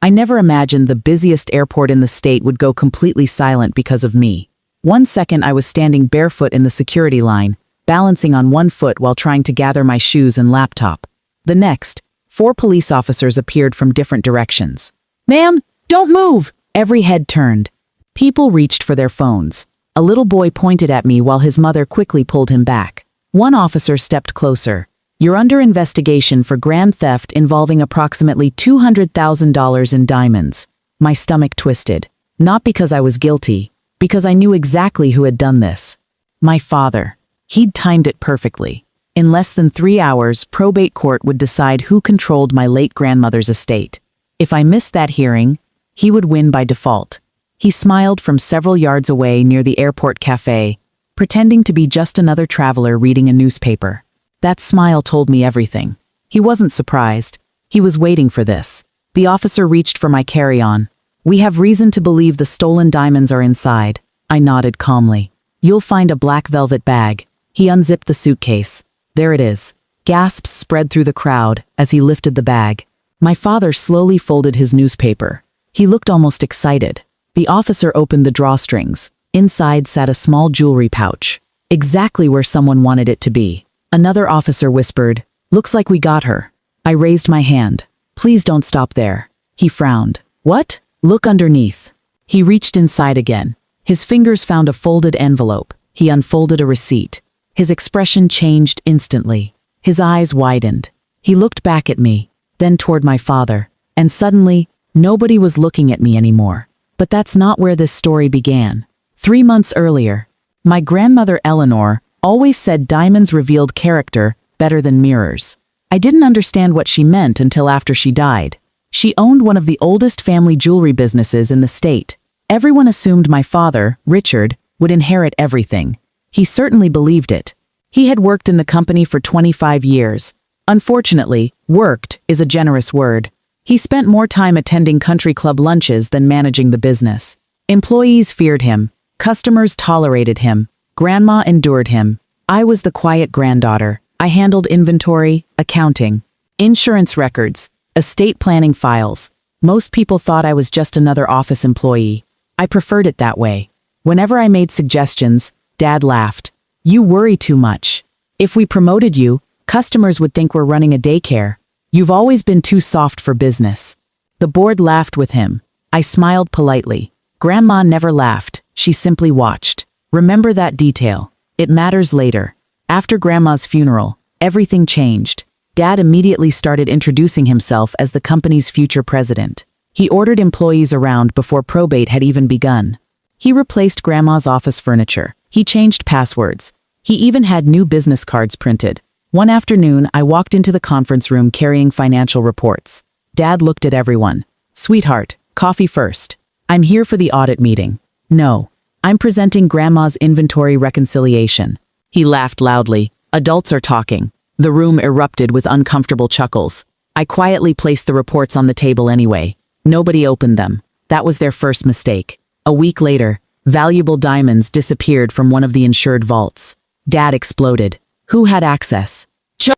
I never imagined the busiest airport in the state would go completely silent because of me. One second I was standing barefoot in the security line, balancing on one foot while trying to gather my shoes and laptop. The next, 4 police officers appeared from different directions. "Ma'am, don't move!" Every head turned. People reached for their phones. A little boy pointed at me while his mother quickly pulled him back. One officer stepped closer. "You're under investigation for grand theft involving approximately $200,000 in diamonds." My stomach twisted. Not because I was guilty, because I knew exactly who had done this. My father. He'd timed it perfectly. In less than 3 hours, probate court would decide who controlled my late grandmother's estate. If I missed that hearing, he would win by default. He smiled from several yards away near the airport cafe, pretending to be just another traveler reading a newspaper. That smile told me everything. He wasn't surprised. He was waiting for this. The officer reached for my carry-on. "We have reason to believe the stolen diamonds are inside." I nodded calmly. "You'll find a black velvet bag." He unzipped the suitcase. There it is. Gasps spread through the crowd as he lifted the bag. My father slowly folded his newspaper. He looked almost excited. The officer opened the drawstrings. Inside sat a small jewelry pouch. Exactly where someone wanted it to be. Another officer whispered, "Looks like we got her." I raised my hand. "Please don't stop there." He frowned. "What?" "Look underneath." He reached inside again. His fingers found a folded envelope. He unfolded a receipt. His expression changed instantly. His eyes widened. He looked back at me, then toward my father, and suddenly, nobody was looking at me anymore. But that's not where this story began. 3 months earlier, my grandmother Eleanor always said diamonds revealed character better than mirrors. I didn't understand what she meant until after she died. She owned one of the oldest family jewelry businesses in the state. Everyone assumed my father, Richard, would inherit everything. He certainly believed it. He had worked in the company for 25 years. Unfortunately, worked is a generous word. He spent more time attending country club lunches than managing the business. Employees feared him. Customers tolerated him. Grandma endured him. I was the quiet granddaughter. I handled inventory, accounting, insurance records, estate planning files. Most people thought I was just another office employee. I preferred it that way. Whenever I made suggestions, Dad laughed. "You worry too much. If we promoted you, customers would think we're running a daycare. You've always been too soft for business." The board laughed with him. I smiled politely. Grandma never laughed. She simply watched. Remember that detail. It matters later. After Grandma's funeral, everything changed. Dad immediately started introducing himself as the company's future president. He ordered employees around before probate had even begun. He replaced Grandma's office furniture. He changed passwords. He even had new business cards printed. One afternoon, I walked into the conference room carrying financial reports. Dad looked at everyone. "Sweetheart, coffee first. I'm here for the audit meeting." "No. I'm presenting Grandma's inventory reconciliation." He laughed loudly. "Adults are talking." The room erupted with uncomfortable chuckles. I quietly placed the reports on the table anyway. Nobody opened them. That was their first mistake. A week later, valuable diamonds disappeared from one of the insured vaults. Dad exploded. Who had access?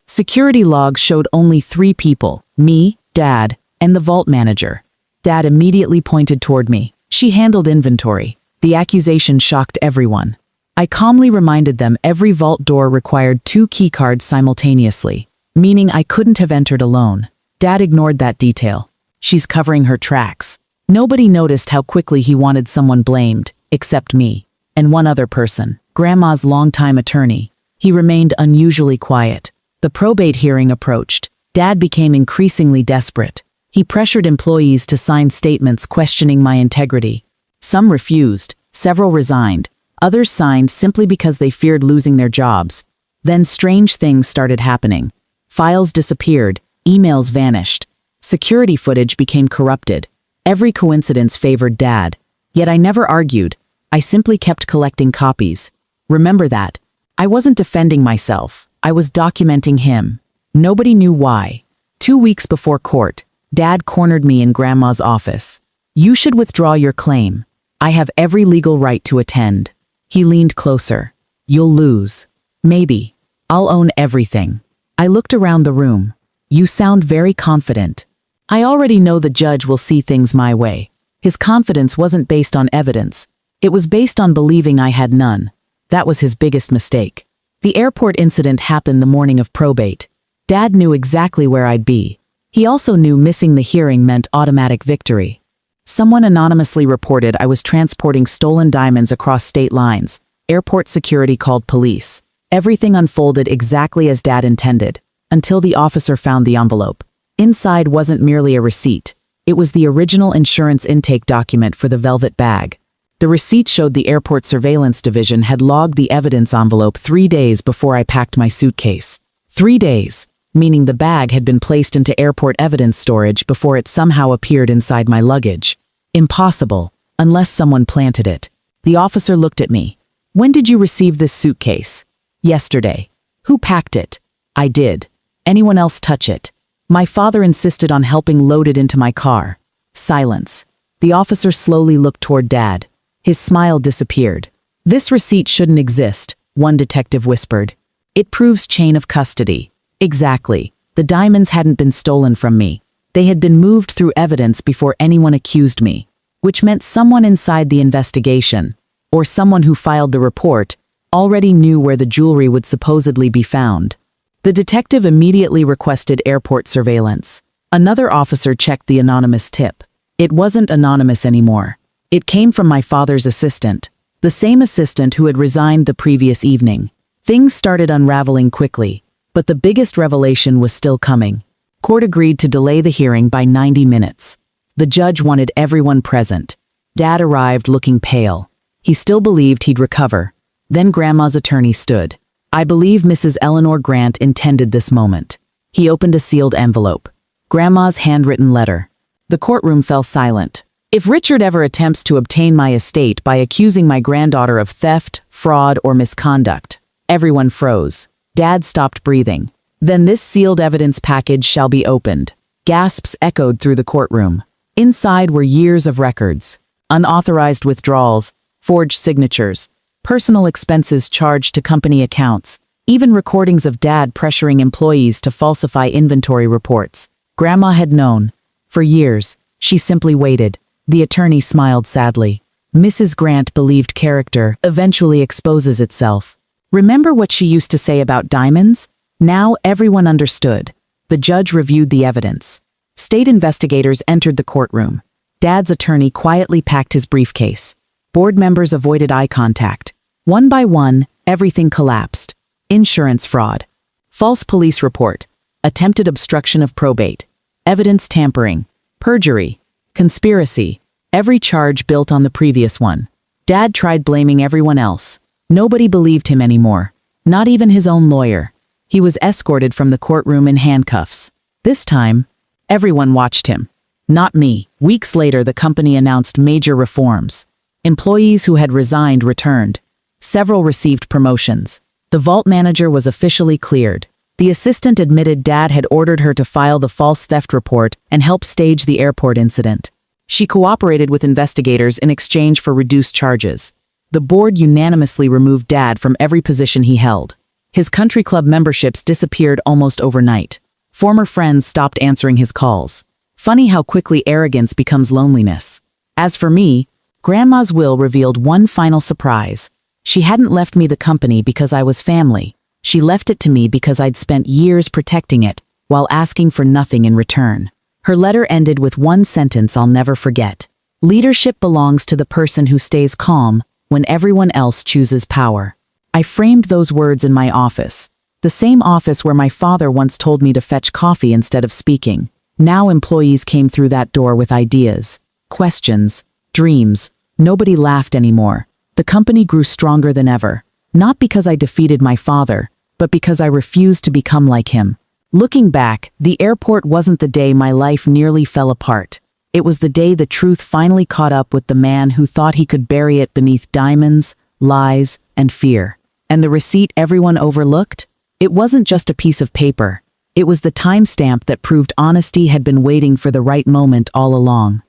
Security logs showed only 3 people, me, Dad, and the vault manager. Dad immediately pointed toward me. "She handled inventory." The accusation shocked everyone. I calmly reminded them every vault door required 2 keycards simultaneously, meaning I couldn't have entered alone. Dad ignored that detail. "She's covering her tracks." Nobody noticed how quickly he wanted someone blamed, except me, and one other person, Grandma's longtime attorney. He remained unusually quiet. The probate hearing approached. Dad became increasingly desperate. He pressured employees to sign statements questioning my integrity. Some refused, several resigned, others signed simply because they feared losing their jobs. Then strange things started happening. Files disappeared, emails vanished. Security footage became corrupted. Every coincidence favored Dad. Yet I never argued. I simply kept collecting copies. Remember that. I wasn't defending myself. I was documenting him. Nobody knew why. 2 weeks before court, Dad cornered me in Grandma's office. "You should withdraw your claim. I have every legal right to attend." He leaned closer. "You'll lose." "Maybe. I'll own everything." I looked around the room. "You sound very confident." I already know the judge will see things my way. His confidence wasn't based on evidence. It was based on believing I had none. That was his biggest mistake. The airport incident happened the morning of probate. Dad knew exactly where I'd be. He also knew missing the hearing meant automatic victory. Someone anonymously reported I was transporting stolen diamonds across state lines. Airport security called police. Everything unfolded exactly as Dad intended, until the officer found the envelope. Inside wasn't merely a receipt. It was the original insurance intake document for the velvet bag. The receipt showed the airport surveillance division had logged the evidence envelope 3 days before I packed my suitcase. 3 days, meaning the bag had been placed into airport evidence storage before it somehow appeared inside my luggage. Impossible, unless someone planted it. The officer looked at me. When did you receive this suitcase? Yesterday. Who packed it? I did. Anyone else touch it? My father insisted on helping load it into my car. Silence. The officer slowly looked toward Dad. His smile disappeared. This receipt shouldn't exist, one detective whispered. It proves chain of custody. Exactly. The diamonds hadn't been stolen from me. They had been moved through evidence before anyone accused me, which meant someone inside the investigation, or someone who filed the report, already knew where the jewelry would supposedly be found. The detective immediately requested airport surveillance. Another officer checked the anonymous tip. It wasn't anonymous anymore. It came from my father's assistant, the same assistant who had resigned the previous evening. Things started unraveling quickly, but the biggest revelation was still coming. Court agreed to delay the hearing by 90 minutes. The judge wanted everyone present. Dad arrived looking pale. He still believed he'd recover. Then Grandma's attorney stood. I believe Mrs. Eleanor Grant intended this moment. He opened a sealed envelope. Grandma's handwritten letter. The courtroom fell silent. If Richard ever attempts to obtain my estate by accusing my granddaughter of theft, fraud, or misconduct, everyone froze. Dad stopped breathing. Then this sealed evidence package shall be opened. Gasps echoed through the courtroom. Inside were years of records, unauthorized withdrawals, forged signatures, personal expenses charged to company accounts, even recordings of Dad pressuring employees to falsify inventory reports. Grandma had known. For years, she simply waited. The attorney smiled sadly. Mrs. Grant believed character eventually exposes itself. Remember what she used to say about diamonds? Now everyone understood. The judge reviewed the evidence. State investigators entered the courtroom. Dad's attorney quietly packed his briefcase. Board members avoided eye contact. One by one, everything collapsed. Insurance fraud. False police report. Attempted obstruction of probate. Evidence tampering. Perjury. Conspiracy. Every charge built on the previous one. Dad tried blaming everyone else. Nobody believed him anymore. Not even his own lawyer. He was escorted from the courtroom in handcuffs. This time, everyone watched him. Not me. Weeks later, the company announced major reforms. Employees who had resigned returned. Several received promotions. The vault manager was officially cleared. The assistant admitted Dad had ordered her to file the false theft report and help stage the airport incident. She cooperated with investigators in exchange for reduced charges. The board unanimously removed Dad from every position he held. His country club memberships disappeared almost overnight. Former friends stopped answering his calls. Funny how quickly arrogance becomes loneliness. As for me, Grandma's will revealed one final surprise. She hadn't left me the company because I was family. She left it to me because I'd spent years protecting it, while asking for nothing in return. Her letter ended with one sentence I'll never forget. Leadership belongs to the person who stays calm when everyone else chooses power. I framed those words in my office. The same office where my father once told me to fetch coffee instead of speaking. Now employees came through that door with ideas, questions, dreams. Nobody laughed anymore. The company grew stronger than ever. Not because I defeated my father, but because I refused to become like him. Looking back, the airport wasn't the day my life nearly fell apart. It was the day the truth finally caught up with the man who thought he could bury it beneath diamonds, lies, and fear. And the receipt everyone overlooked? It wasn't just a piece of paper. It was the timestamp that proved honesty had been waiting for the right moment all along.